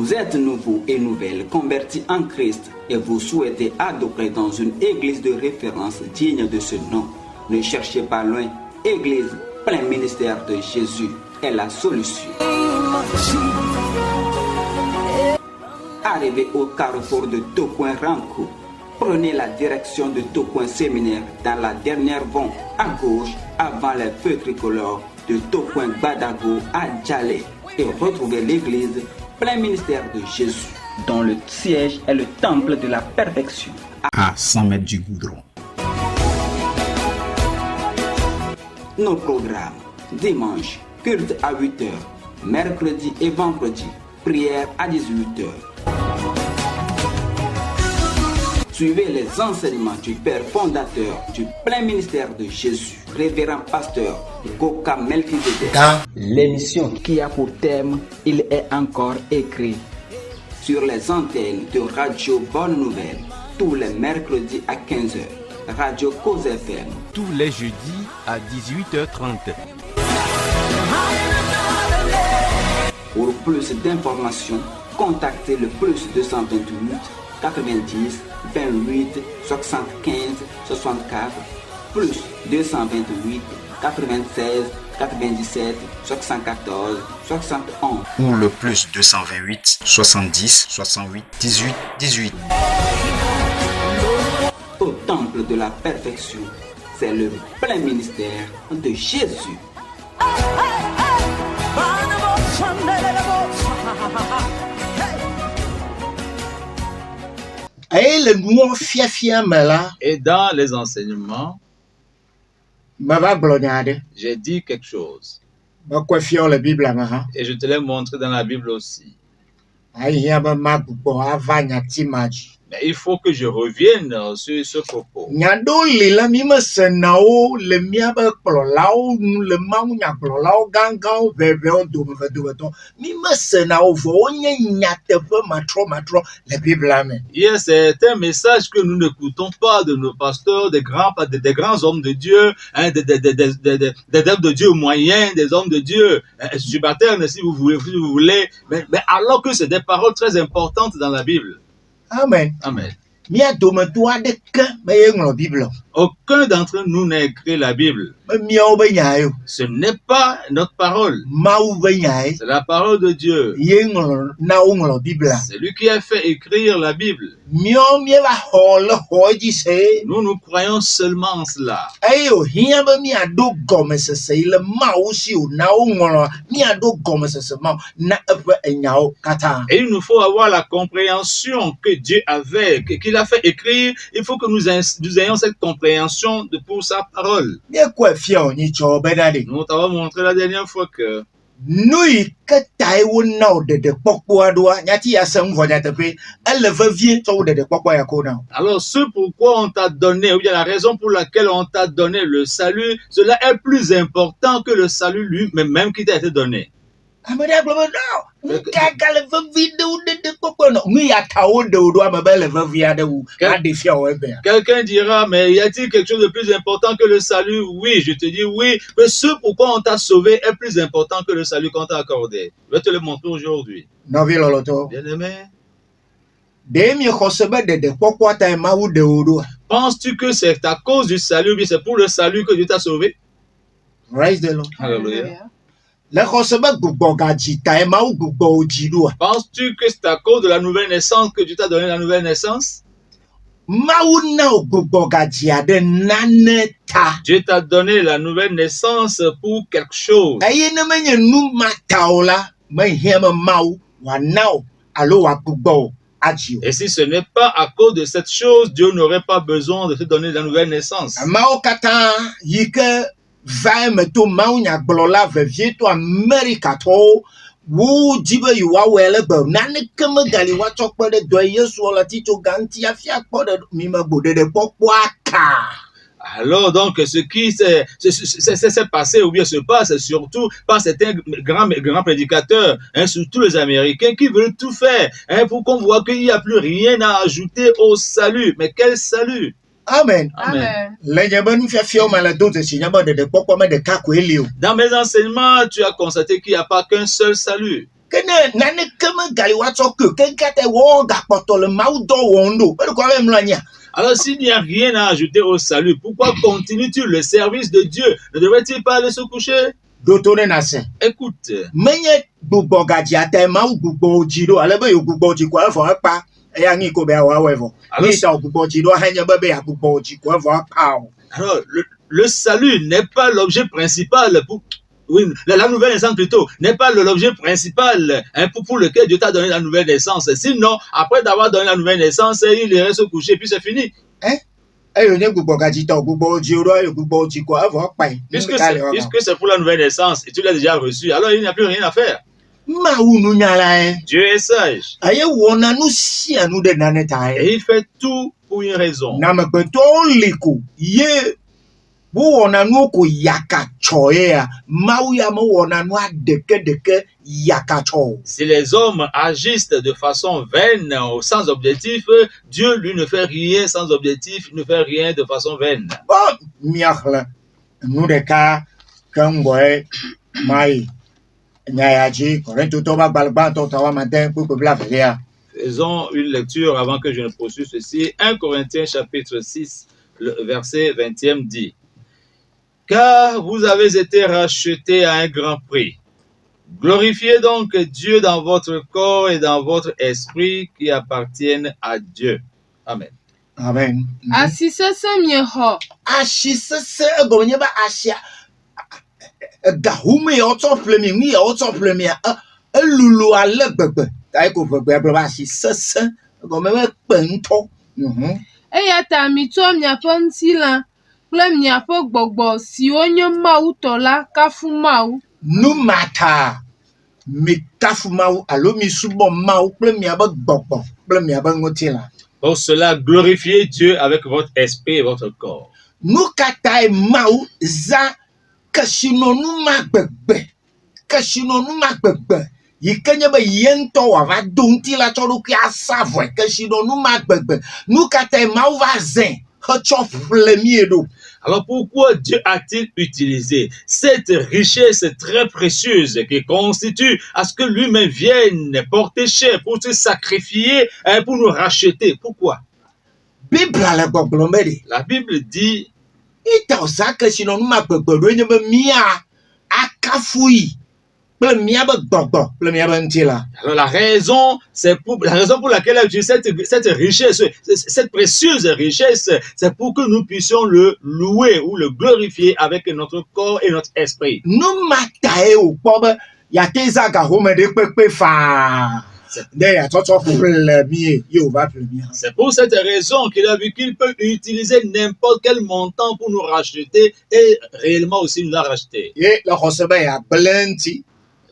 Vous êtes nouveau et nouvelle, convertis en Christ et vous souhaitez adopter dans une église de référence digne de ce nom. Ne cherchez pas loin. Église plein ministère de Jésus est la solution. Arrivé au carrefour de Tokoin Ranko, prenez la direction de Tokoin Séminaire dans la dernière vente à gauche avant les feux tricolores de Tokoin Badago à Djalé et retrouvez l'église plein ministère de Jésus dont le siège est le temple de la perfection à 100 mètres du goudron. Nos programmes: dimanche, culte à 8h, mercredi et vendredi, prière à 18h. Suivez les enseignements du Père fondateur du plein ministère de Jésus, révérend pasteur Goka Melchizedek. Dans l'émission qui a pour thème « Il est encore écrit » sur les antennes de Radio Bonne Nouvelle, tous les mercredis à 15h, Radio Cause FM. Tous les jeudis à 18h30. Pour plus d'informations, contactez le plus 228 90 28 75 64 plus 228 96 97 74 71 ou le plus 228 70 68 18 18. Au temple de la perfection, c'est le plein ministère de Jésus. Et dans les enseignements, j'ai dit quelque chose. Et je te l'ai montré dans la Bible aussi. Mais il faut que je revienne sur ce propos. Il y a certains messages que nous n'écoutons pas de nos pasteurs, des grands hommes de Dieu, hein, des hommes de Dieu moyens, des hommes de Dieu subalternes, si vous voulez. Mais alors que c'est des paroles très importantes dans la Bible. Amen. Amen. Aucun d'entre nous n'a écrit la Bible. Ce n'est pas notre parole. C'est la parole de Dieu. C'est lui qui a fait écrire la Bible. Nous croyons seulement en cela. Et il nous faut avoir la compréhension que Dieu avait, qu'il a fait écrire. Il faut que nous ayons cette compréhension pour sa parole. Nous t'avons montré la dernière fois que alors ce pourquoi on t'a donné, ou bien la raison pour laquelle on t'a donné le salut, cela est plus important que le salut lui-même qui t'a été donné. Quelqu'un dira, mais y a-t-il quelque chose de plus important que le salut? Oui, je te dis oui, mais ce pourquoi on t'a sauvé est plus important que le salut qu'on t'a accordé. Je vais te le montrer aujourd'hui. Bien-aimé, penses-tu que c'est à cause du salut, ou bien c'est pour le salut que Dieu t'a sauvé? Praise the Lord. Hallelujah. Penses-tu que c'est à cause de la nouvelle naissance que Dieu t'a donné la nouvelle naissance? Dieu t'a donné la nouvelle naissance pour quelque chose. Et si ce n'est pas à cause de cette chose, Dieu n'aurait pas besoin de te donner la nouvelle naissance. Alors donc ce qui s'est passé ou bien se passe surtout par certains grands prédicateurs, hein, surtout les Américains qui veulent tout faire, hein, pour qu'on voit qu'il n'y a plus rien à ajouter au salut. Mais quel salut? Amen. Amen. Dans mes enseignements, tu as constaté qu'il n'y a pas qu'un seul salut. Kene nane keme gali watso que kate wo gapoto le maudo wondo. Pero kwa même lanya. Alors, s'il n'y a rien à ajouter au salut, pourquoi continues-tu le service de Dieu? Ne devrait-il pas aller se coucher? Dotone nase. Écoute. Menye gbogbo gaji ate mau gbogbo jiro alebe yo gbogbo ji kwa fo pa. Eya ngi ko be wa wevo. Ni ta gbogbo jiro hanya bebe ya gbogbo ji kwa fo pa. Alors, le salut n'est pas l'objet principal pour... Oui, la nouvelle naissance plutôt n'est pas l'objet principal pour lequel Dieu t'a donné la nouvelle naissance. Sinon, après d'avoir donné la nouvelle naissance, il irait se coucher puis c'est fini. Puisque c'est pour la nouvelle naissance et tu l'as déjà reçu, alors il n'y a plus rien à faire. Dieu est sage. Et il fait tout pour une raison. Si les hommes agissent de façon vaine ou sans objectif, Dieu lui ne fait rien sans objectif, il ne fait rien de façon vaine. Faisons une lecture avant que je ne poursuive ceci. 1 Corinthiens chapitre 6, le verset 20e dit: Car vous avez été rachetés à un grand prix. Glorifiez donc Dieu dans votre corps et dans votre esprit qui appartiennent à Dieu. Amen. Amen. Numata mi kafu mau alo mi subo mau ple mi aba gbogbo ple mi aba ngotila. Pour cela, glorifiez Dieu avec votre esprit et votre corps. Nous katai mau za kashinonu magbegbe. Kashinonu magbegbe. Yikenya ba yento wa va donti la toro ki asavwe kashinonu magbegbe. Nous katai mau va zen. Alors pourquoi Dieu a-t-il utilisé cette richesse très précieuse qui constitue à ce que lui-même vienne porter cher pour se sacrifier et pour nous racheter? Pourquoi? La Bible dit alors la raison pour laquelle elle utilise cette richesse, cette précieuse richesse, c'est pour que nous puissions le louer ou le glorifier avec notre corps et notre esprit. C'est pour cette raison qu'il a vu qu'il peut utiliser n'importe quel montant pour nous racheter et réellement aussi nous l'a racheté.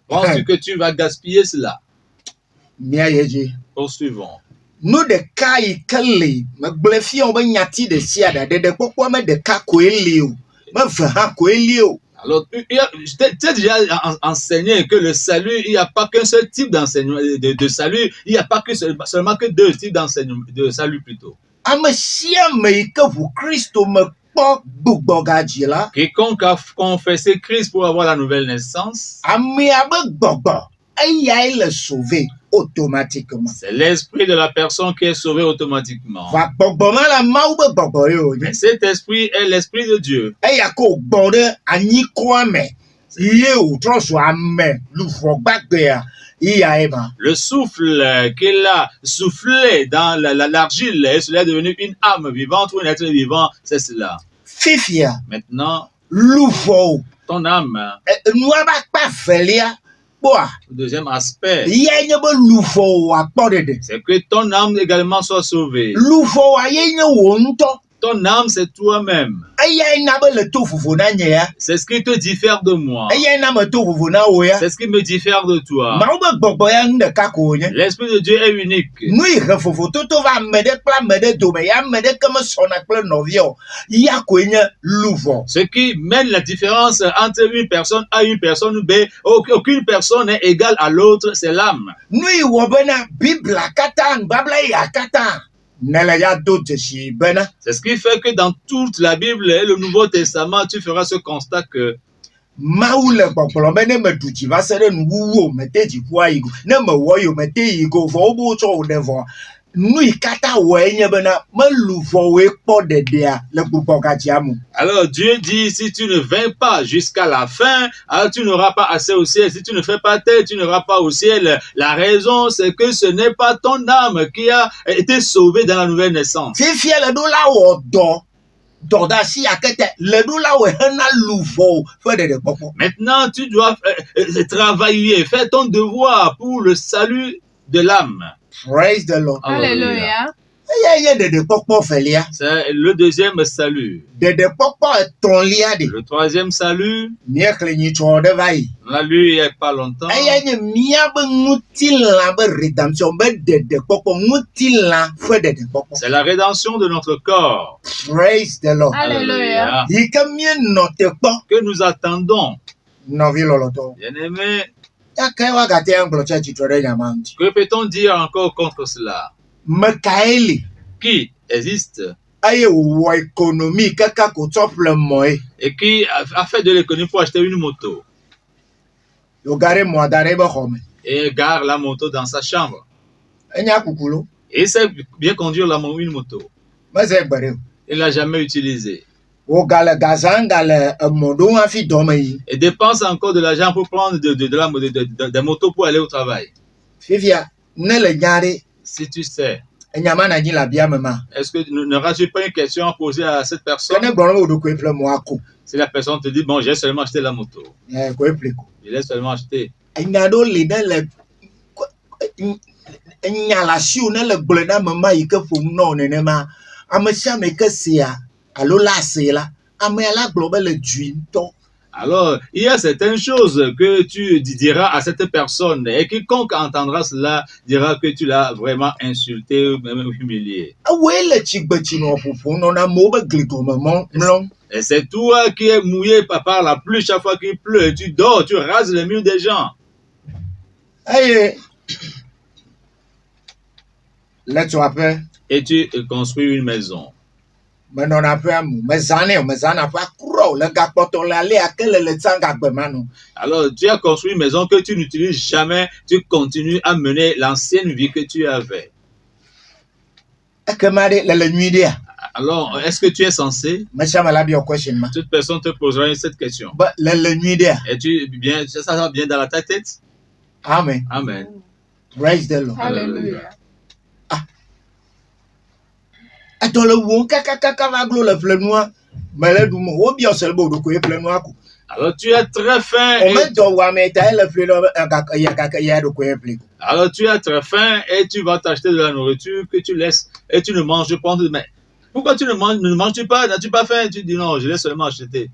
Penses-tu que tu vas gaspiller cela? Poursuivons. Nous de kai kali me blefi on nyati de siada de kokwa me de ka koelio me fa koelio. Alors je t'ai déjà enseigné que le salut, il n'y a pas qu'un seul type d'enseignement de salut, il n'y a pas que seulement que deux types d'enseignement de salut plutôt. Amasia me que vous Christo me quiconque a confessé Christ pour avoir la nouvelle naissance, automatiquement. C'est l'esprit de la personne qui est sauvé automatiquement. Mais cet esprit est l'esprit de Dieu. Le souffle qu'il a soufflé dans l'argile, et cela est devenu une âme vivante ou un être vivant, c'est cela. Maintenant, ton âme. Le deuxième aspect, c'est que ton âme également soit sauvée. Ton âme, c'est toi-même. C'est ce qui te diffère de moi. C'est ce qui me diffère de toi. L'Esprit de Dieu est unique. Ce qui mène la différence entre une personne A et une personne B, aucune personne n'est égale à l'autre, c'est l'âme. C'est ce qui fait que dans toute la Bible et le Nouveau Testament, tu feras ce constat que Maule kpɔkplɔ be ne me ɖu dzi va se ɖe nuwuwo mete dziƒoa yi go ne mewɔ yo mete yi go vɔ wobe wotsɔ wo ɖe vɔ nu yi katã wɔe nye bena melu vɔwoe kpɔ ɖeɖea le gbugbɔ gadzia mu. Alors Dieu dit, si tu ne vins pas jusqu'à la fin, alors tu n'auras pas assez au ciel. Si tu ne fais pas tel, tu n'auras pas au ciel. La raison, c'est que ce n'est pas ton âme qui a été sauvée dans la nouvelle naissance. Fifia le ɖo la wɔ dɔ dɔdasi akete le ɖo la wɔ hena lu vɔ ƒe ɖeɖekpɔkpɔ. Maintenant, tu dois travailler, faire ton devoir pour le salut de l'âme. Praise the Lord. Alléluia. Eye ɖeɖekpɔkpɔ velia. C'est le deuxième salut. Ɖeɖekpɔkpɔ etɔ̃lia de. Le troisième salut, Míexlẽ nyitsɔ ɖe va yi. on l'a lu il n'y a pas longtemps. Eye nye míabe ŋutilã be redemption be ɖeɖekpɔkpɔ ŋutilã ƒe ɖeɖekpɔkpɔ. C'est la rédemption de notre corps. Praise the Lord. Alléluia. Yi ke míenɔ te kpɔ Que nous attendons. nɔvi lɔlɔtɔ. Bien-aimés, Yake woagate agblɔ tse tsitre ɖe nyama ŋuti. que peut-on dire encore contre cela? Me kae li Qui existe eye wòwɔ ekonomi kaka ko tsɔ ƒle mɔe. et qui a fait de l'économie pour acheter une moto Yogaɖe mɔa da ɖe ebe xɔ me. et gare la moto dans sa chambre. Enya kuku lo. Et il sait bien conduire une moto. Meze gbe ɖe o. Il l'a jamais utilisé. Wogale gazã gale emɔ ɖom hafi dɔme yi. Et dépense encore de l'argent pour prendre des motos pour aller au travail. Fifia ne le nya ɖe Si tu sais, enya ma nanyi le abia me ma. est-ce que n'auras-tu pas une question à poser à cette Ke personne? ne gblɔ ne wo ɖokui ƒle mɔa ko. Si la personne te dit, bon, j'ai seulement acheté la moto. Koe ƒle ko. Je l'ai seulement acheté. Enya ɖewo li ne le nya le asiwo ne le gblɔe na ame ma yi ke ƒom nɔ nenema. Ame sia ame ke sea alo la ase la amea la gblɔ be le dui ŋutɔ. Alors, il y a certaines choses que tu diras à cette personne et quiconque entendra cela dira que tu l'as vraiment insulté ou même humilié. Ewoe le tsigbetsinɔ ƒoƒom nɔna amewo be gli gɔme mlɔm. Et c'est toi qui es mouillé par la pluie chaque fois qu'il pleut et tu dors, tu rases les murs des gens. Eye le tu aƒe Et tu construis une maison. menɔna aƒea mu mezãnɛ o mezãna aƒea kurɔ o le gakpɔtɔ le ale ake le tsã gagbe ma nu. Alors, tu as construit une maison que tu n'utilises jamais, tu continues à mener l'ancienne vie que tu avais. Ekema ɖe le nyui ɖea. Alors, est-ce que tu es censé? Me sia me la biɔ question ma. Toute personne te posera cette question. Be le nyui ɖea. Es-tu bien, ça va bien dans ta tête? Amen. Amen. Praise the Lord. Alléluia. Etɔ le wɔm kakakaka va glo le ƒle nua. Me le ɖum wo biɔ se le be woɖokui ƒle nua ko. Alors, tu es très fin. O me dɔ wɔame ta ele ƒle ɖɔ ya ɖokui ƒle ko. Alors, tu es très fin et tu vas t'acheter de la nourriture que tu laisses et tu ne manges pas. Mais pourquoi tu ne manges pas? N'as-tu pas faim? Tu dis non, je l'ai seulement acheté.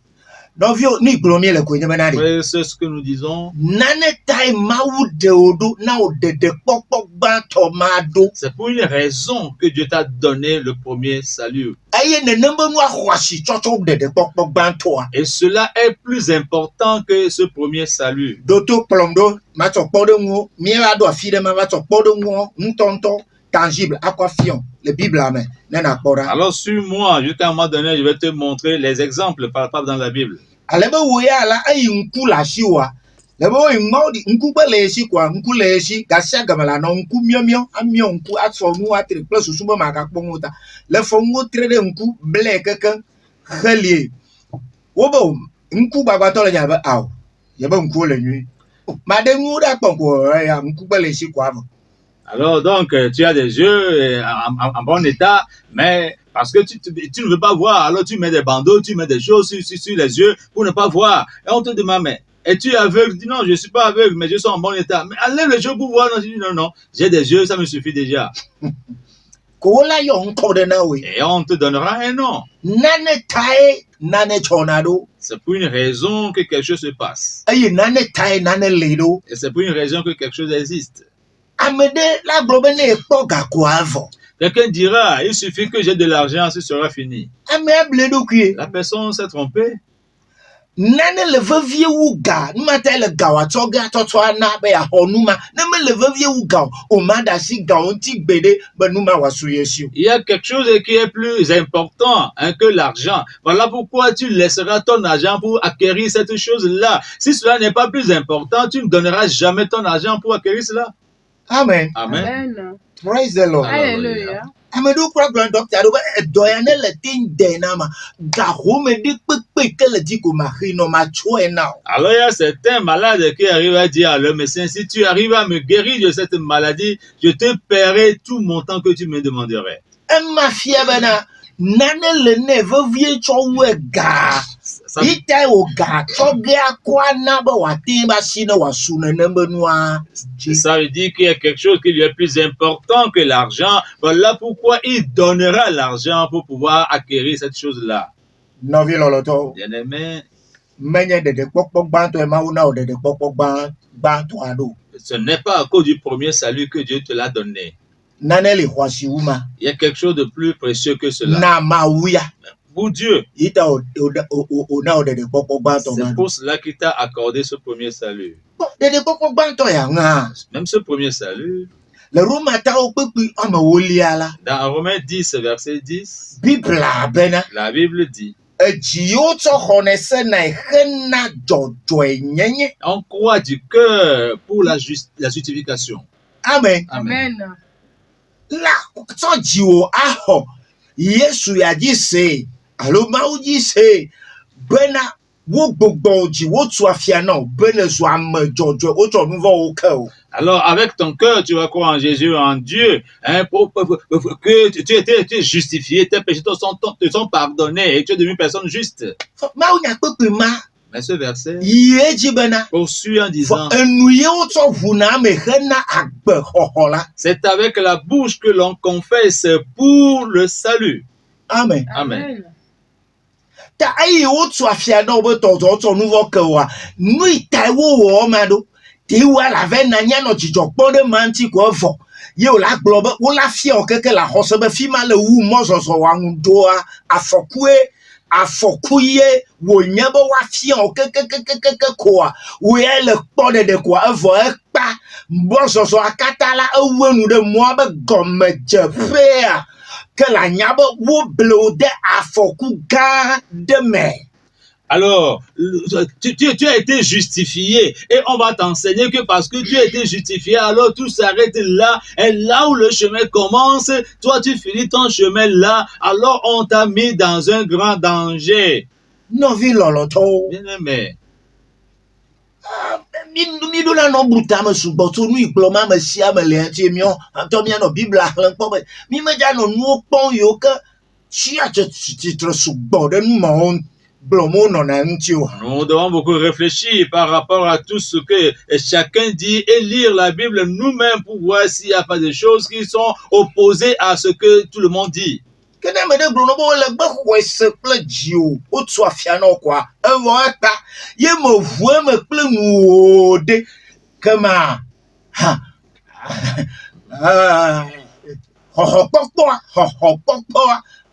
Nɔvio ni gblɔ mi le koe nye bena ɖe. Oui, c'est ce que nous disons. Nane tae Mawu ɖe wo ɖo na wo ɖeɖekpɔkpɔ gbãtɔ ma ɖo. C'est pour une raison que Dieu t'a donné le premier salut. Eye nenem be nua xɔ asi tsɔtsɔ ɖeɖekpɔkpɔ gbãtɔa. Et cela est plus important que ce premier salut. Ɖo to kplɔm ɖo matsɔ kpɔ ɖe ŋuwo míeva ɖo afi ɖe ma va tsɔ kpɔ ɖe ŋuwo ŋutɔŋutɔ tangible akɔ afiɔ le Biblia me ne nakpɔ ɖa. Alors, suis-moi, jusqu'à un moment donné, je vais te montrer les exemples par dans la Bible. Ale be wo ya la eyi ŋku le asiwoa. Le be woyi ŋmawo ɖi ŋku gbe le esi koa ŋku le esi gasia game la nɔ ŋku miɔmiɔ amiɔ ŋku afɔ nu atri kple susu be magakpɔ ŋu ta. Le fɔ ŋu tre ɖe ŋku blɛ kekeŋ helie. Wo be ŋku gbagbãtɔ le nya be awɔ ye be ŋkuwo le nyui. Maɖe ŋuwo ɖe akpɔ ko ya ŋku gbe le esi koa vɔ. Alors, donc, tu as des yeux en bon état, mais parce que tu ne veux pas voir, alors tu mets des bandeaux, tu mets des choses sur les yeux pour ne pas voir. Et on te demande, mais es-tu aveugle? Tu dis non, je ne suis pas aveugle, mais je suis en bon état. Mais enlève les yeux pour voir. Non, je dis non, j'ai des yeux, ça me suffit déjà. Ko wo la yɔ ŋkɔ ɖe na woe. Et on te donnera un nom. Nane tae nane tsɔna ɖo. C'est pour une raison que quelque chose se passe. Eye nane tae nane le ɖo. Et c'est pour une raison que quelque chose existe. Ame ɖe la gblɔ be ne ekpɔ gakoa vɔ. Quelqu'un dira, il suffit que j'ai de l'argent, ce sera fini. Amea ble ɖokui. La personne s'est trompée. nane le vevie wu ga numata le ga wa toga toto ana be ya honuma ne me le vevie wu ga o ma da si ga onti gbede be numa wa so yesu. Il y a quelque chose qui est plus important que l'argent. Voilà pourquoi tu laisseras ton argent pour acquérir cette chose-là. Si cela n'est pas plus important, tu ne donneras jamais ton argent pour acquérir cela. Amen. Amen. Praise the Lord. Hallelujah. Amedo kwa grand doctor do doya ne le tin de na ma ga ho me di pepe ke le di ko ma no ma choe na. Alors il y a certains malades qui arrivent à dire à leur médecin, si tu arrives à me guérir de cette maladie, je te paierai tout montant que tu me demanderais. E ma fia bana nane le ne vevie cho we ga. Ite o ga cho ga kwa na ba wa tin ba si na wa su na nembe noa. Ça veut dire qu'il y a quelque chose qui lui est plus important que l'argent. Voilà pourquoi il donnera l'argent pour pouvoir acquérir cette chose-là. Novi loloto. Bien aimé, Menye de pokpok banto e ma una o de pokpok banto ado. ce n'est pas à cause du premier salut que Dieu te l'a donné. Nane le hwasi uma. Il y a quelque chose de plus précieux que cela. Na ma uya. Pour Dieu, Ita o na o de pokpok banto c'est ma. pour cela qu'il t'a accordé ce premier salut. De pokpok banto ya nga. Même ce premier salut, Le Roma ta o pepe ama woliala. dans Romains 10, verset 10, Bibla bena. la Bible dit, Ejio to honese na hena jojo nyenye. on croit du cœur pour la justification. Amen. Amen. Amen. La to jiwo aho. Yesu ya ji se. Alo ma o ji se. Bena wo gbogbo ji wo tu afia na bena so am jojo o to nuvo o ka o. Alors, avec ton cœur, tu vas croire en Jésus, en Dieu, hein, que tu es justifié, tes péchés te sont pardonnés et tu es devenu une personne juste. Ma o nya pepe ma. Mais ce verset Ye ji bena. poursuit en disant, Enuye o to vuna me hena agbe hohola. c'est avec la bouche que l'on confesse pour le salut. Amen. Amen. Ta ayi o tu afia na obo to nuvo ka wa. Nui tai wo ma do. Ti wa la ve na nya no jijo pon de manti ko fo. Ye o la globe wo la fia o keke la hose be fi ma le wu mo so wa ndo afokuye wo nya be wa fia o keke ko a wo ye le pon de ko evo e pa mbo so akata la ewenu de mo be gomme je fe a que la nya be wo blo de afoku ga de me. Alors, tu as été justifié et on va t'enseigner que parce que tu as été justifié, alors tout s'arrête là. Et là où le chemin commence, toi tu finis ton chemin là, alors on t'a mis dans un grand danger. Novi loloto. Bien aimé. Mi do la no bruta me subo to nu iploma me sia me le ti mi o to mi no bibla lan po mi me ja no nu pon yo ka chi a ti tro subo de nu mo blomo no na nti o. Nous devons beaucoup réfléchir par rapport à tout ce que chacun dit et lire la Bible nous-mêmes pour voir s'il n'y a pas des choses qui sont opposées à ce que tout le monde dit. Que na me de blono bo le gbe kwese ple ji o tu afia no kwa e wo ta ye mo vu me ple nu de kama ha ho pokpo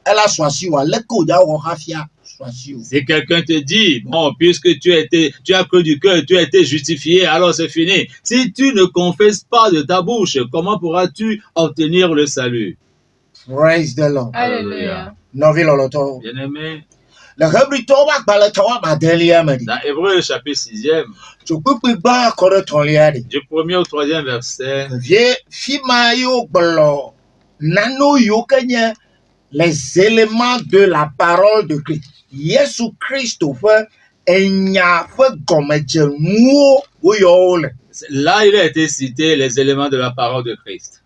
elle a choisi wa le ko ja wo hafia. Si quelqu'un te dit, bon, puisque tu as cru du cœur, tu as été justifié, alors c'est fini. Si tu ne confesses pas de ta bouche, comment pourras-tu obtenir le salut? Praise the Lord. Hallelujah. Novi loloto. Bien aimé. Le Hebrew toba bala tawa madelia madi. Dans Hébreu, chapitre 6e, Tu peux pas encore ton liade. du 1er au 3e verset, Vie fima yo blo. Nano yo kenya les éléments de la parole de Christ. Yesu Christ fait enya fait comme jemu oyole. là il a été cité les éléments de la parole de Christ.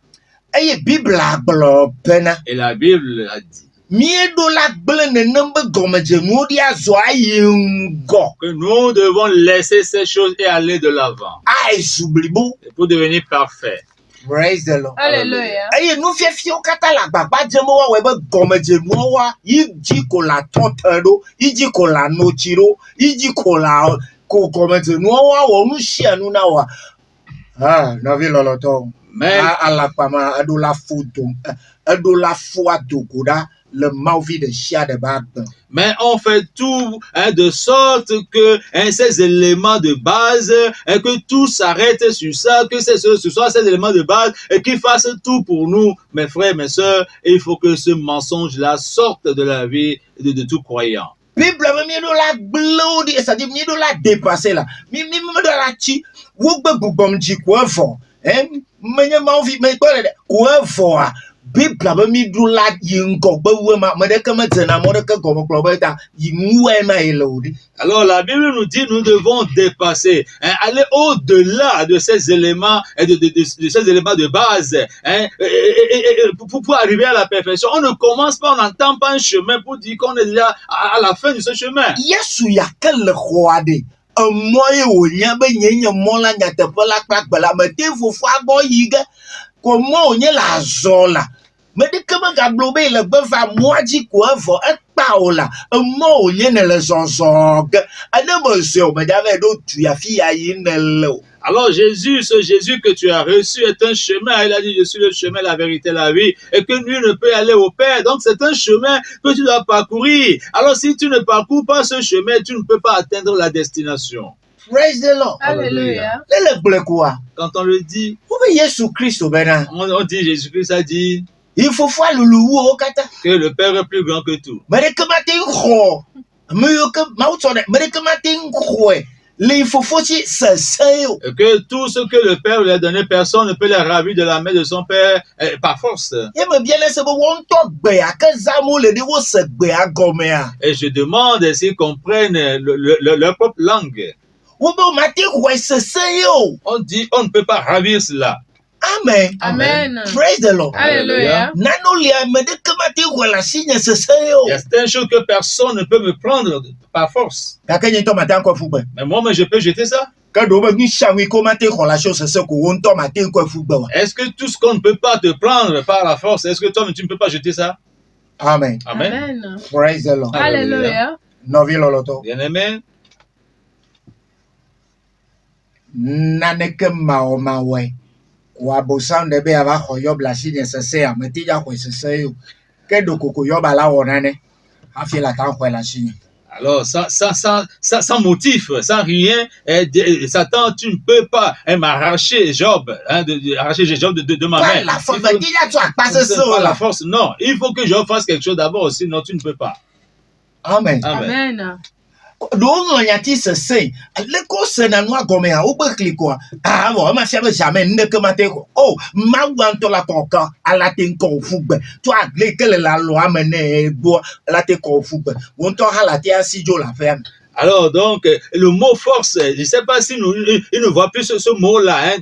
Eye Bible blo pena. Et la Bible a dit Miedo la ble ne number comme jemu dia zo ayingo. que nous devons laisser ces choses et aller de l'avant Ai sublibo. pour devenir parfaits. Praise the Lord. Hallelujah. Aye nou fie o kata la gbagba jemo wa webe gomeje no wa iji ko la tontado iji ko la nochiro iji ko la ko gomeje no wa wo nu shia nu na wa na vi loloto Mais ala pama adola fu adogoda le mauvais de chia de bab. Mais on fait tout de sorte que ces éléments de base, que tout s'arrête sur ça, que ce soit ces éléments de base et qu'ils fassent tout pour nous, mes frères, mes sœurs. Il faut que ce mensonge-là sorte de la vie de tout croyant. Bible mi do la glodi, c'est-à-dire mi do la dépasser là. Mi do la chi, wo gbe bubom ji ko fo. Menye ma ofi me ko le ko fo a. Bible mi do la yingo gbe we ma de ke metena mo de ke gomo klo ba ta yinwe na elodi. Alors la Bible nous dit nous devons dépasser, aller au-delà de ces éléments de ces éléments de base, pour arriver à la perfection. On ne commence pas, on n'entend pas un chemin pour dire qu'on est là à la fin de ce chemin. Yesu ya kele khoade. Moye o nya be nyenye mola nya te la kpakpa la me te fofo agbo yiga. Comment on y la zola. Mais de comment gablobe le befa moaji ko fo e pa ola. Mo o nye ne le zonzog. Ademo se o me dave do tu ya fi ya yinelo. Alors Jésus, ce Jésus que tu as reçu est un chemin. Il a dit, je suis le chemin, la vérité, la vie, et que nul ne peut aller au Père. Donc c'est un chemin que tu dois parcourir. Alors si tu ne parcours pas ce chemin, tu ne peux pas atteindre la destination. Praise the Lord. Alléluia. Quand on le dit, on dit Jésus-Christ a dit il faut voir que le Père est plus grand que tout. Et que tout ce que le Père lui a donné, personne ne peut les ravir de la main de son Père par force. Et je demande s'ils comprennent leur propre langue. On dit, on ne peut pas ravir cela. Amen. Amen. Praise the Lord. Alléluia. Il y a certaines choses que personne ne peut me prendre par force. Mais moi, je peux jeter ça. Est-ce que tout ce qu'on ne peut pas te prendre par la force, est-ce que toi, tu ne peux pas jeter ça? Amen. Amen. Praise the Lord. Alléluia. Bien-aimé. Naneke mawe. Wabosam de be ava khoyob la si nécessaire metija ko sese yo ke do koko yoba la wonane afi la tan ko la si. Alors sans motif, sans rien, Satan, tu ne peux pas m'arracher Job, arracher Job de ma main. La force déjà tu as passé ça. La force, non. Il faut que Job fasse quelque chose d'abord, sinon tu ne peux pas. Amen. Amen. Donc yati sese le ko sena no agome a obekli ko wo ma fiabe jamais ndeke mate ko oh ma wanto la konka ala ten ko fugbe to agle kele la lo amene bo la te ko fugbe wonto hala te asijo la ferme. Alors donc le mot force, je ne sais pas si il ne voit plus ce mot-là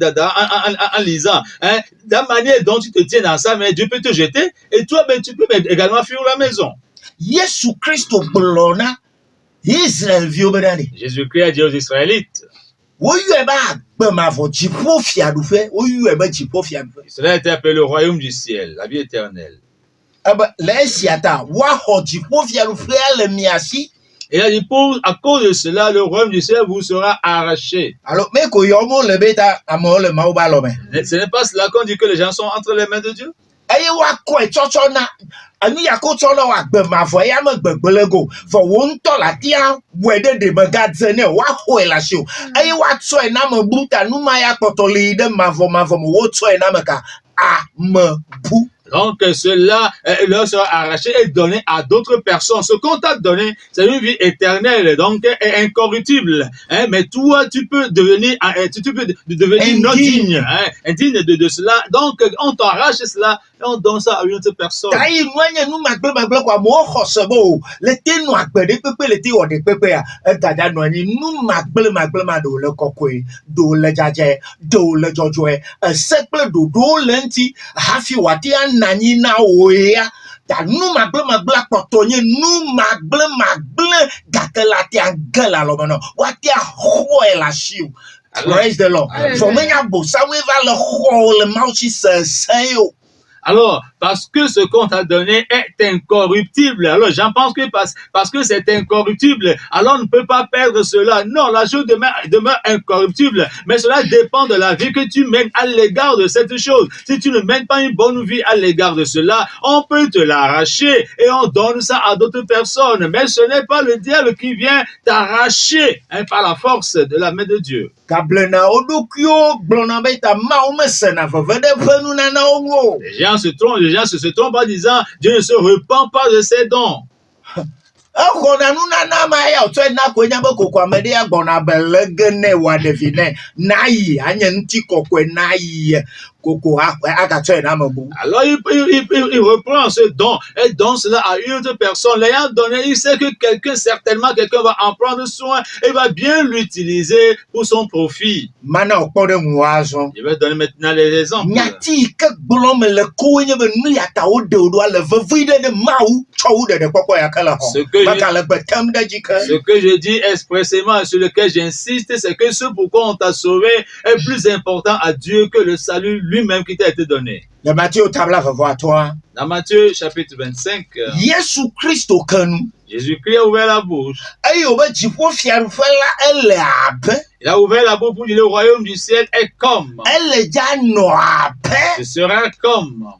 en lisant. La manière dont tu te tiens dans ça, mais Dieu peut te jeter et toi tu peux également fuir la maison. Yesu Christo blona Israël vieux bedani. Jésus-Christ a dit aux Israélites. Cela était appelé le royaume du ciel, la vie éternelle. Et il a dit, à cause de cela, le royaume du ciel vous sera arraché. Alors, ce n'est pas cela qu'on dit que les gens sont entre les mains de Dieu. Ani yakotola wa gbema fo ya me gbegbelego for won to la tia wede de magazine wa hoela show ayi wa to e na me buta nu ma ya kpotole de mavo wo to e na me ka a me bu. Donc cela leur sera arraché et donné à d'autres personnes. Ce qu'on t'a donné, c'est une vie éternelle, donc incorruptible. Mais toi, tu peux devenir non digne, indigne de cela. Donc on t'arrache cela et on donne ça à une autre personne. Nanina oya ta nu magble potonye nu magble gatelati angela lobono watia hoela shiu. Praise the Lord. For me ya bo sawe va le hole mauchi seyo. Alors, parce que ce qu'on t'a donné est incorruptible. Alors, j'en pense que parce que c'est incorruptible, alors on ne peut pas perdre cela. Non, la chose demeure incorruptible, mais cela dépend de la vie que tu mènes à l'égard de cette chose. Si tu ne mènes pas une bonne vie à l'égard de cela, on peut te l'arracher et on donne ça à d'autres personnes. Mais ce n'est pas le diable qui vient t'arracher par la force de la main de Dieu. Les gens se trompent en disant Dieu ne se repent pas de ses dons. Alors il reprend ce don et donne cela à une autre personne. L'ayant donné, il sait que quelqu'un va en prendre soin et va bien l'utiliser pour son profit. Je vais donner maintenant les exemples. Ce que je dis expressément, sur lequel j'insiste, c'est que ce pourquoi on t'a sauvé est plus important à Dieu que le salut lui-même qui t'a été donné. Dans Matthieu chapitre 25, Jésus-Christ a ouvert la bouche. Il a ouvert la bouche pour dire le royaume du ciel est comme. Ce sera comme.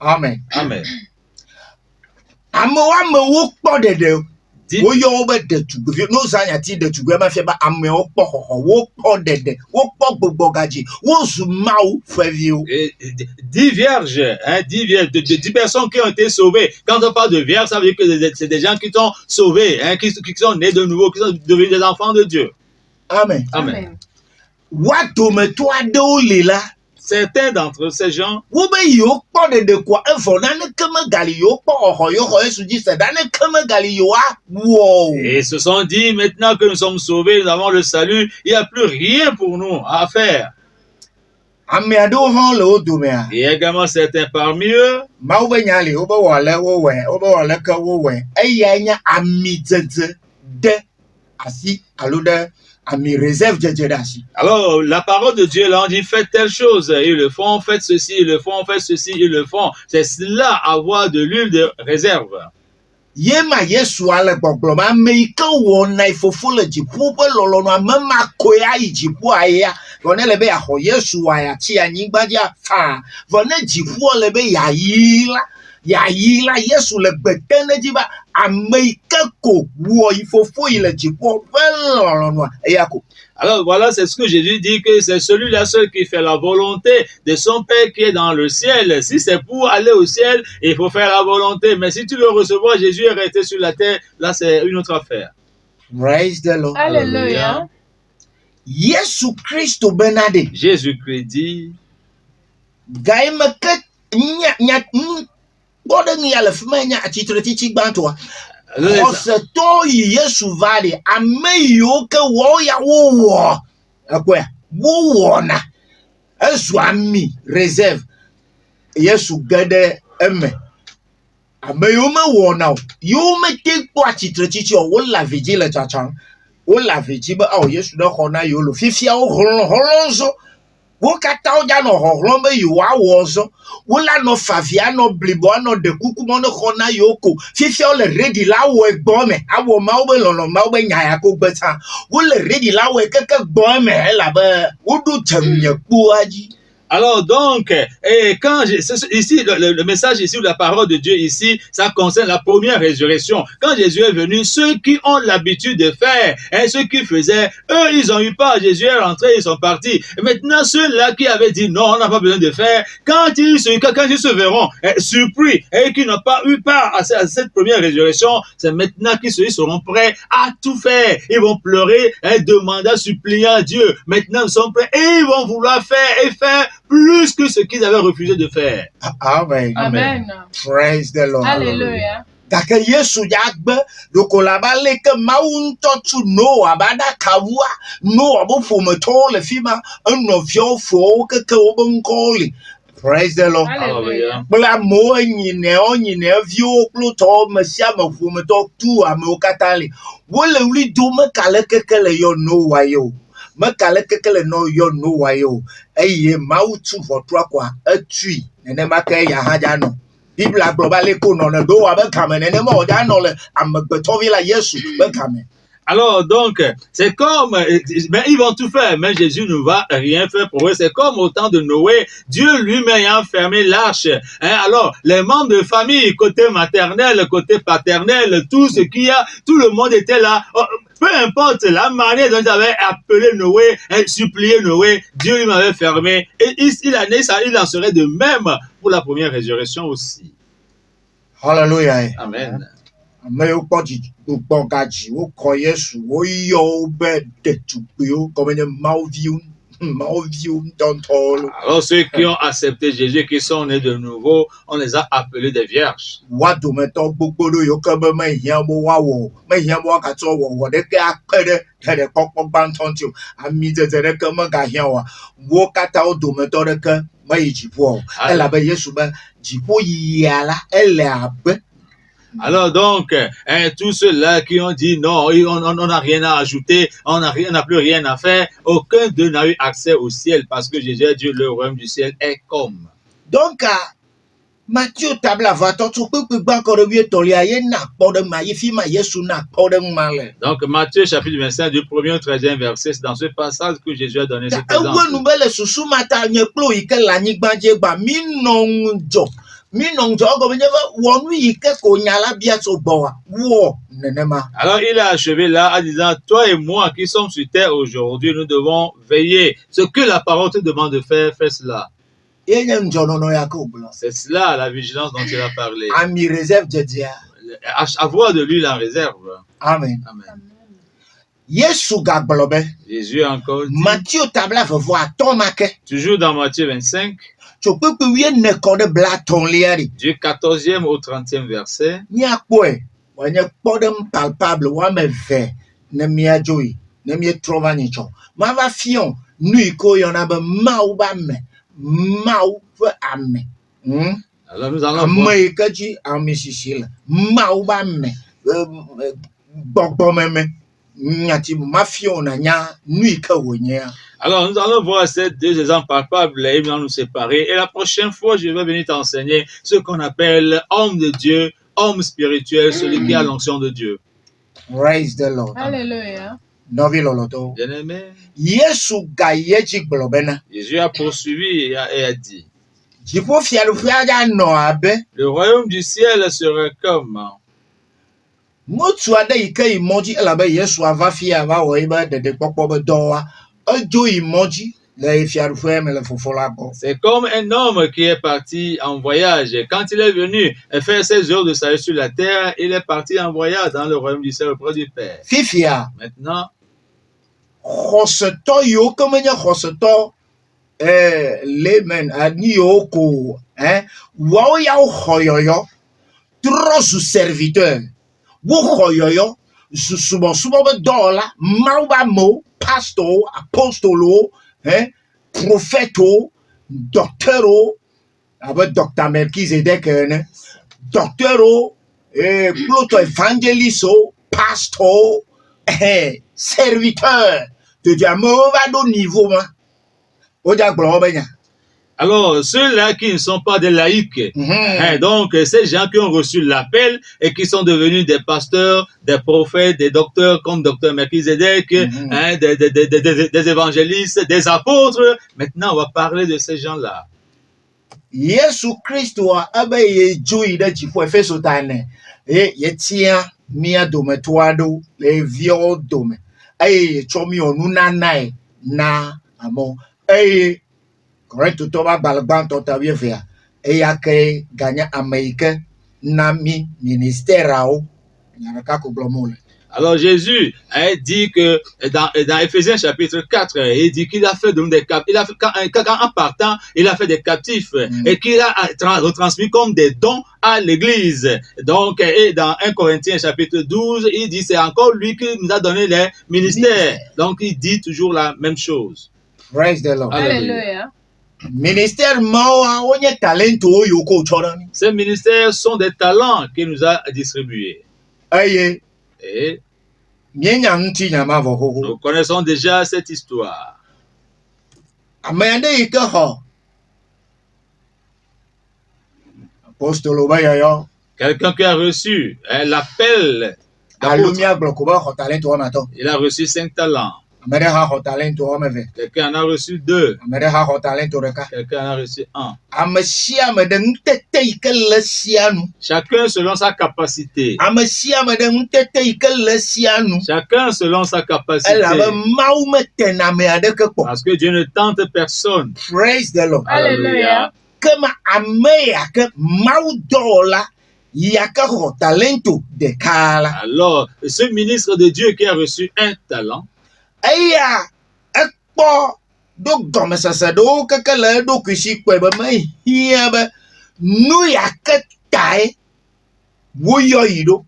Amen. Amen. Dix vierges, 10 personnes qui ont été sauvées. Quand on parle de vierges, ça veut dire que c'est des gens qui sont sauvés, qui sont nés de nouveau, qui sont devenus des enfants de Dieu. Amen. Amen. Certains d'entre ces gens, et se sont dit, maintenant que nous sommes sauvés, nous avons le salut, il n'y a plus rien pour nous à faire. Et également certains parmi eux, alors la parole de Dieu là on dit faites telle chose, ils le font, faites ceci, ils le font, faites ceci, ils le font. C'est cela avoir de l'huile de réserve. Alors voilà, c'est ce que Jésus dit, que c'est celui-là seul qui fait la volonté de son Père qui est dans le ciel. Si c'est pour aller au ciel, il faut faire la volonté. Mais si tu veux recevoir Jésus est resté sur la terre, là c'est une autre affaire. Praise the Lord. Alléluia. Jésus-Christ benade. Jésus-Christ dit, réserve. Yesu gade eme. Ameyome wona. Yome take po atitretichi o wo la vigile chachan. O la vigibe o Yesu do khona yolo. Fifia o holonzo. Wo kata o ja no holombe yuwa wozo. Wo la no favia no blibo no de kuku mo no khona yoko. Fifia o le ready la wo egbo me. Awo ma o be lolo ma o be nyaya ko gbeta. Wo le ready la wo keke gbo me la be. Wo du temye ku aji. Alors donc, et quand ici le message ici ou la parole de Dieu ici, ça concerne la première résurrection. Quand Jésus est venu, ceux qui ont l'habitude de faire, ceux qui faisaient, eux ils ont eu peur. Jésus est rentré, ils sont partis. Et maintenant ceux-là qui avaient dit non, on n'a pas besoin de faire, quand ils se verront surpris et qui n'ont pas eu peur à cette première résurrection, c'est maintenant qu'ils seront prêts à tout faire. Ils vont pleurer, demander, supplier à Dieu. Maintenant ils sont prêts et ils vont vouloir faire et faire plus que ce qu'ils avaient refusé de faire. Amen. Amen. Praise the Lord. Alléluia. Kaka Yesu yagbe dokolaba leke maunto tu no abada kawua no abo fometo le fima no fio fo keke obonkoli. Praise the Lord. Alléluia. Bla mo nyine vio pluto mesia me fometo tu ame okatali. Wole uli dome kale keke le yo no wayo. me kale kekele no yo no wa yo eye mau tu votra kwa etui nene ma ke ya haja no Bible agloba le ko no do wa be kame nene ma o ja no le amegbeto vi la Yesu be kame. Alors donc, c'est comme, ben, ils vont tout faire, mais Jésus ne va rien faire pour eux. C'est comme au temps de Noé, Dieu lui-même ayant fermé l'arche. Hein? Alors, les membres de famille, côté maternel, côté paternel, tout ce qu'il y a, tout le monde était là. Peu importe la manière dont ils avaient appelé Noé, supplié Noé, Dieu lui m'avait fermé. Et il en serait de même pour la première résurrection aussi. Hallelujah. Amen. Mais au pas du bon gaji au croyait sous au yo be de tout comme une malvium dans all. Alors ceux qui ont accepté Jésus, qui sont nés de nouveau, on les a appelés des vierges. What do me talk beaucoup de yo comme me yamo wawo me yamo ka to wo de ka pede de kokko bantonto ami de comme ga hiawa wo kata o do me to de ka me jipo ela be Yesu be jipo yala ela be. Alors donc, tous ceux-là qui ont dit non, on n'a rien à ajouter, on n'a plus rien à faire, aucun d'eux n'a eu accès au ciel parce que Jésus a dit le royaume du ciel est comme. Donc, Matthieu tabla va to peux pas encore mieux tolia na pas de ma yifi ma Yesu na pas de mal. Donc Matthieu chapitre 25 du 1er au 13e verset, c'est dans ce passage que Jésus a donné cet exemple. Ewe nouvelle susu mata nye plo ike la nyigba je ba mi nonjo go benye wonu ike ko nyala bia so bo wo nenema. Alors il a achevé là en disant toi et moi qui sommes sur terre aujourd'hui, nous devons veiller. Ce que la parole te demande de faire, fais cela. C'est cela la vigilance dont il a parlé. Ami réserve de Dieu. Avoir de lui la réserve. Amen. Amen. Jésus encore dit, Matthieu tabla va voir ton maquet. Toujours dans Matthieu 25. Tu peux que bien ne connaître bla ton liari. Du 14e au 30e verset. Nya quoi? Wa nya podem palpable wa me ve. Ne mia joy. Ne mia trova ni cho. Ma va fion. Nui ko yon abe mau ba me. Mau ve ame. Alors nous allons voir. Mais que tu as mis ici là. Mau ba me. Bokbo me. Alors, nous allons voir ces deux exemples palpables et nous allons nous séparer. Et la prochaine fois, je vais venir t'enseigner ce qu'on appelle homme de Dieu, homme spirituel, celui qui a l'onction de Dieu. Praise the Lord. Alléluia. Bien-aimé. Jésus a poursuivi et a dit, le royaume du ciel sera comme... C'est comme un homme qui est parti en voyage. Quand il est venu faire ses œuvres de salut sur la terre, il est parti en voyage dans le royaume du ciel auprès du Père. Maintenant, serviteur. Pastor, apostolo, prophète, docteur, avec docteur Melchizedek, docteur, plutôt évangéliste, pastor, serviteur de Dieu. Va au niveau, alors, ceux-là qui ne sont pas des laïcs, donc ces gens qui ont reçu l'appel et qui sont devenus des pasteurs, des prophètes, des docteurs comme docteur Melchizedek, des évangélistes, des apôtres, maintenant on va parler de ces gens-là. Jésus Christ a abaye joui de tu faut faire sotane et yetia mia dome toado les vieux dome ay chomi onuna nai na amo ay correct to ba balban to ta bien faire et ya ke gagner américain nami ministère nyaka ko blomole. Alors Jésus dit que dans Éphésiens chapitre 4, il dit qu'il a fait des captifs, il a fait, en partant, il a fait des captifs et qu'il a retransmis comme des dons à l'église. Donc, et dans 1 Corinthiens chapitre 12, il dit c'est encore lui qui nous a donné les ministères. Donc, il dit toujours la même chose. Praise the Lord. Alléluia. Ministère Ces ministères sont des talents qu'il nous a distribués. Aye. Et mienya nti nyama vohoho Nous connaissons déjà cette histoire. amende ike ho apostolo ba yo Quelqu'un qui a reçu l'appel d'apôtre, alumia blokoba ho talento wa mato il a reçu 5 talents. amede ha ho talento wa meve Quelqu'un en a reçu 2. amede ha ho talento reka Quelqu'un en a reçu 1. amashia mede ntete ike lesianu Chacun selon sa capacité. amashia mede ntete ike lesianu Chacun selon sa capacité. ela ba mau metena me adeke po. Parce que Dieu ne tente personne. Praise the Lord. Alléluia. Kama ameya ke mau dola yaka ho talento de kala Alors, ce ministre de Dieu qui a reçu 1 talent, aya ekpo do gome sasa do kakala do kushi kwe ba mai hia ba nu yaka tai wo yo yido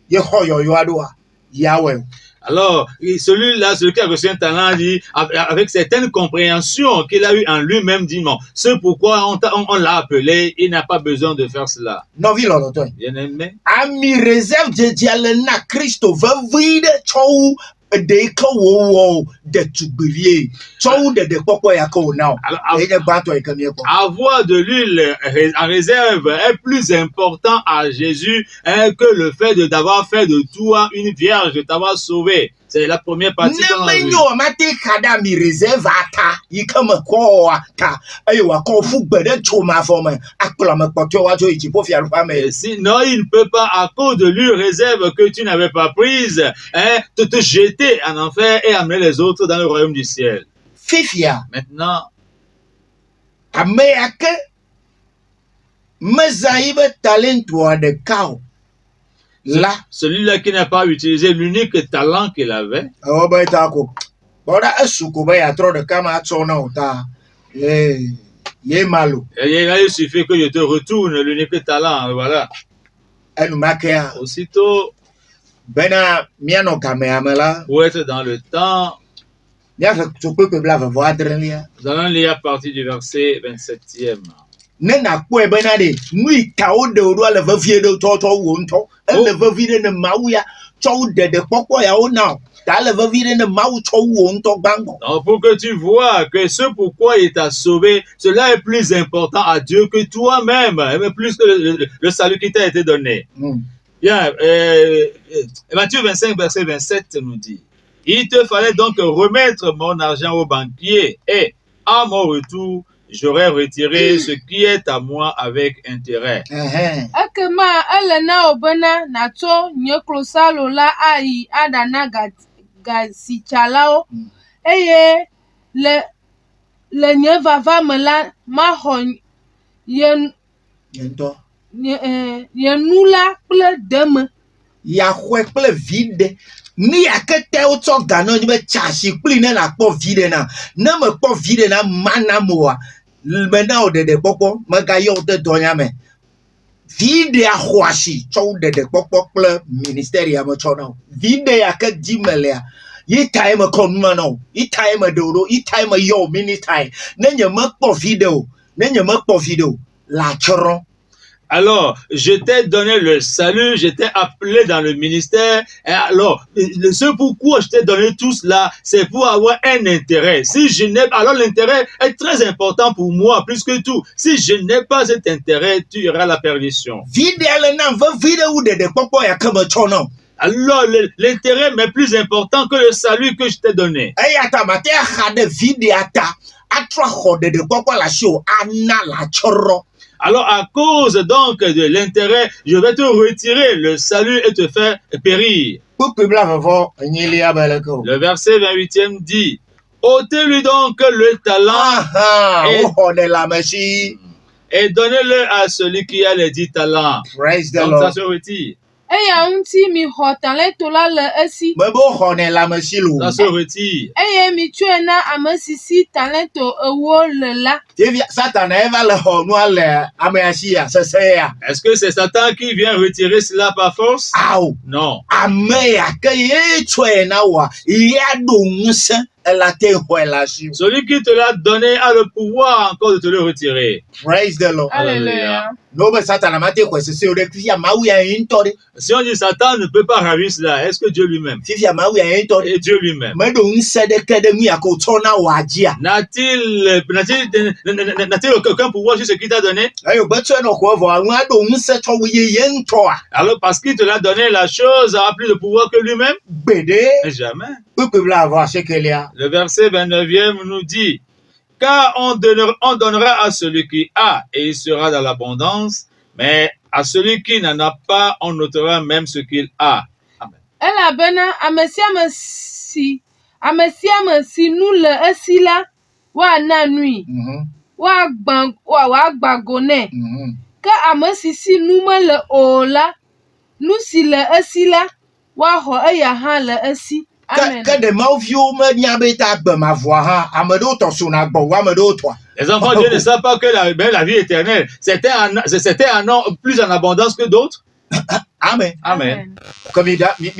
ye ho yo yo adoa yawe. alors celui-là, celui qui a reçu un talent, dit, avec certaines compréhensions qu'il a eu en lui-même, dit non, c'est pourquoi on l'a appelé, il n'a pas besoin de faire cela. No vi lo to. Bien aimé. Ami reserve je diale na Christo va vide chou de ko wo de tubilie chou de poko ya ko now. E je gbato e kami ko. Avoir de l'huile en réserve est plus important à Jésus que le fait d'avoir fait de toi une vierge, de t'avoir sauvé. C'est la première partie qu'on a vue. Nemenyo mate kada mi reserve ata ikama ko ata ayo wa ko fu gbede choma for me akpla me kpotio wa jo ijipo fi arupa me. Sinon, il ne peut pas, à cause de l'huile réserve que tu n'avais pas prise, te jeter en enfer et amener les autres dans le royaume du ciel. Fifia Maintenant, ameyake mezaibe talento de kao. Là, celui-là qui n'a pas utilisé l'unique talent qu'il avait, oh ben tako. Boda esuko ba ya tro de kama atona ota. Ye malo. il suffit que je te retourne l'unique talent, voilà. Enu makea. Aussitôt, Bena miano kameamela. pour être dans le temps, Nya so pe bla va adrelia. nous allons lire à partir du verset 27e. Nena kwe bena de nui tao de ro le va vie de to wonto. Le va vie de mauya chou de poko ya ona. Ta le va vie de mau chou wonto bango. Donc, pour que tu vois que ce pourquoi il t'a sauvé, cela est plus important à Dieu que toi-même, même plus que le salut qui t'a été donné. Bien, Matthieu 25, verset 27 nous dit, « Il te fallait donc remettre mon argent au banquier et à mon retour, j'aurais retiré ce qui est à moi avec intérêt. » Akema elena obena nato nyeklo la ai adana gasichalao eye le nyevava mela mahon yen Yento. yenula ple deme Ya kwe ple vide. Ni akete oto gano ni be chashi pli ne na kpo vide na. Na me kpo vide na mana moa. Mena o de popo maga yo de donya me. Vide a hwashi chou de popo ple ministeri ya mo chono. Vide ya ke jimelea. Yi time konuma no. Yi time dodo, yi time yo ministai. Nenye me kpo video. Nenye me kpo video. La choron. Alors, je t'ai donné le salut, je t'ai appelé dans le ministère. Et alors, ce pourquoi je t'ai donné tout cela, c'est pour avoir un intérêt. Si je n'ai pas, alors l'intérêt est très important pour moi, plus que tout. Si je n'ai pas cet intérêt, tu auras la perdition. Alors, l'intérêt est plus important que le salut que je t'ai donné. Alors, à cause donc de l'intérêt, je vais te retirer le salut et te faire périr. Le verset 28e dit, ôtez-lui donc le talent et donnez-le à celui qui a les 10 talents. Praise the Donc Lord. ça se retire. eya unti mi ho talento la le esi Ça Ça se retire. eye mi tuena amesisi talento ewo le la Est-ce que c'est Satan qui vient retirer cela par force? Non. elle a été relâchée. Celui qui te l'a donné a le pouvoir encore de te le retirer. Praise the Lord. Alléluia. No be Satan amate quoi c'est au fifi ya mawu ya into de. Si on dit Satan ne peut pas ravir cela, est-ce que Dieu lui-même Fifi ya mawu ya into de. et Dieu lui-même Me do nse de kede mi akotona wagia. n'a-t-il aucun pouvoir sur ce qu'il t'a donné? Ayo betu no ko vo anwa do nse to wiye yento a. Alors parce qu'il te l'a donné, la chose a plus de pouvoir que lui-même? Bede Jamais. peut la avoir ce qu'elle a. Le verset 29e nous dit: car on donnera à celui qui a et il sera dans l'abondance, mais à celui qui n'en a pas, on notera même ce qu'il a. Amen. Elabena amesi nu le esi la wa na nui wa gbagone ka amesi nu me le o la nu si le esi la wa ho eya ha le esi. Amen. Que de mauvio me nyabeta be ma voix ha amedo to sona gbo wa amedo to. Les enfants de Dieu ne savent pas que la vie éternelle, c'était plus en abondance que d'autres. Amen. Amen. Comme il a mi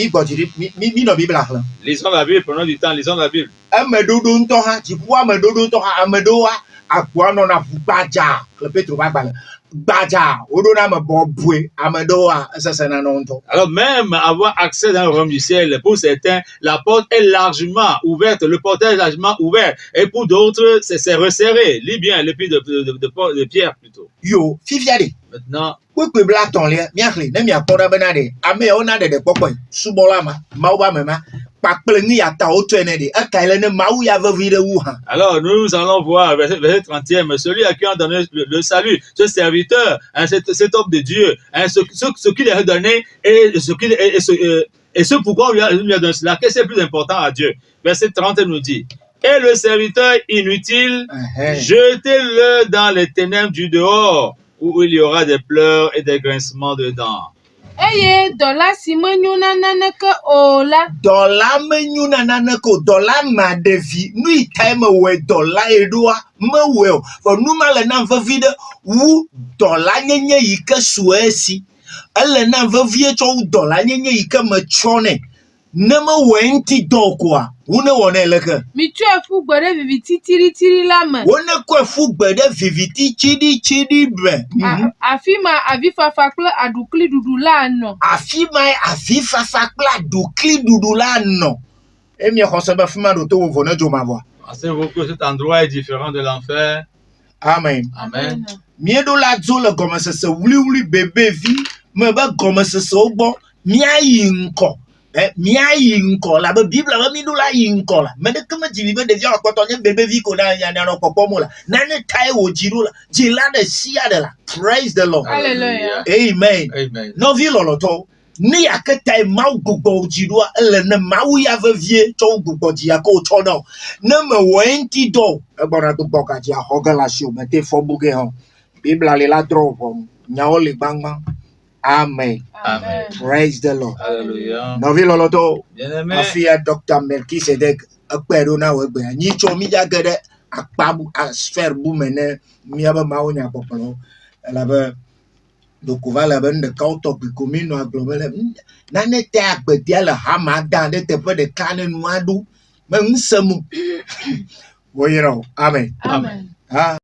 no Bible là. Lisons la Bible, prenons du temps, lisons la Bible. Amedo do to ha ti pu amedo do to ha amedo a akwa no na bubaja le Petro ba gba baja odo na me bobwe amedo a sese na no nto. Alors même avoir accès dans le royaume du ciel, pour certains, la porte est largement ouverte, le portail est largement ouvert, et pour d'autres, c'est resserré. Lis bien le pied de Pierre plutôt. Yo, fifiade. Maintenant, Kwe bla ton le, miakle, ne miakora benade. Ame ona de pokwe, subolama, mauba mema, pakple ni ata otwene de, akaile ne mau ya vevide wuha. alors nous allons voir, verset 30e, celui à qui on donne le salut, ce serviteur, hein, cet homme de Dieu, hein, ce qu'il a donné et ce pourquoi on lui a donné cela, qu'est-ce qui est le plus important à Dieu? Verset 30 nous dit: et le serviteur inutile, jetez-le dans les ténèbres du dehors, où il y aura des pleurs et des grincements de dents. Eye dola si menyu na naneke o la. Dola menyu na naneko, dola ma devi, nui time we dola edua, me we, for numa le nan vevide, wu dola nyenye yike suesi, ele nan vevie cho dola nyenye yike me chone, ne me we nti do kwa, wune wone leke. Mi tu fu gbere viviti tiri la me. Wone kwe fu gbede viviti chidi be. Afi ma avi fafa kple adukli dudu la no. Afi mai afi fafa kple adukli dudu la no. E mi khosebe fima do to vone jo ma voix. Pensez-vous que cet endroit est différent de l'enfer? Amen. Amen. Miedo la dzo le gomesese wuli bébé vi me ba gomesese ogbo mia yi nko. Mia yi nko la be Bible ba mi do la yi nko la. Me de keme jibi be de via okoto nye bébé vi ko na nya na popo mo la. Na ne tai wo jiro la. Jila de sia de la. Praise the Lord. Hallelujah. Amen. Amen. No vi loloto. Ni aketai mau gugo jiro ele ne mau ya vevie to gugo ji ya ko to no. Ne me wenti do. E bona do boka ji a hogala sho me te fo buge ho. Bible le la drop nyaoli bangma. Amen. Amen. Praise the Lord. Hallelujah. Novi loloto. Bien-aimé. Afia Dr. Melchizedek akpedo na wegbe. Ni cho mi jagede akpabu asfer bu mene mi aba maonya popolo. La be donc on va la bonne de canton puis commune aggloméré. Nane te akbedia le hama dans des peu de canne noadou. Mais nous sommes. Voyons. Amen. Amen. Ah.